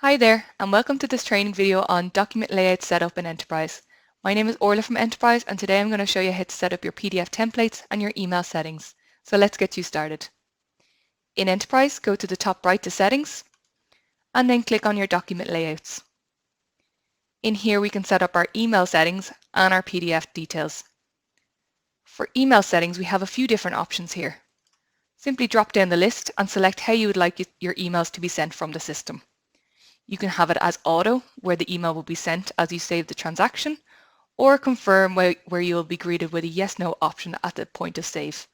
Hi there, and welcome to this training video on document layout setup in Enterprise. My name is Orla from Enterprise, and today I'm going to show you how to set up your PDF templates and your email settings. So let's get you started. In Enterprise, go to the top right to Settings, and then click on your document layouts. In here we can set up our email settings and our PDF details. For email settings, we have a few different options here. Simply drop down the list and select how you would like your emails to be sent from the system. You can have it as auto, where the email will be sent as you save the transaction, or confirm where you will be greeted with a yes/no option at the point of save.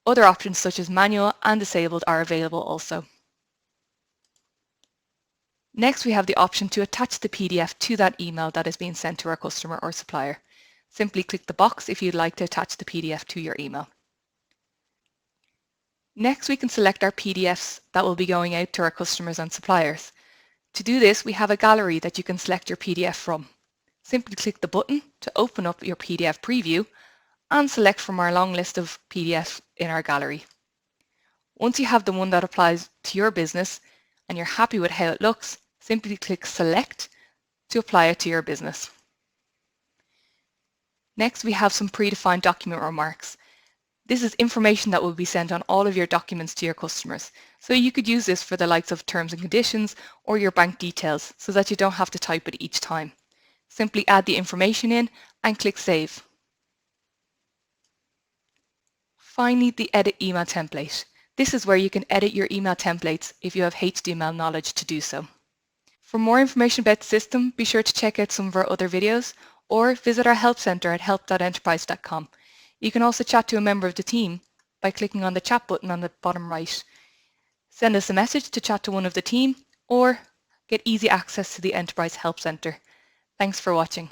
Other options such as manual and disabled are available also. Next, we have the option to attach the PDF to that email that is being sent to our customer or supplier. Simply click the box if you'd like to attach the PDF to your email. Next, we can select our PDFs that will be going out to our customers and suppliers. To do this, we have a gallery that you can select your PDF from. Simply click the button to open up your PDF preview and select from our long list of PDFs in our gallery. Once you have the one that applies to your business and you're happy with how it looks, simply click Select to apply it to your business. Next, we have some predefined document remarks. This is information that will be sent on all of your documents to your customers. So you could use this for the likes of terms and conditions or your bank details so that you don't have to type it each time. Simply add the information in and click Save. Finally, the Edit Email Template. This is where you can edit your email templates if you have HTML knowledge to do so. For more information about the system, be sure to check out some of our other videos or visit our help center at help.enterprise.com. You can also chat to a member of the team by clicking on the chat button on the bottom right. Send us a message to chat to one of the team or get easy access to the Enterprise Help Center. Thanks for watching.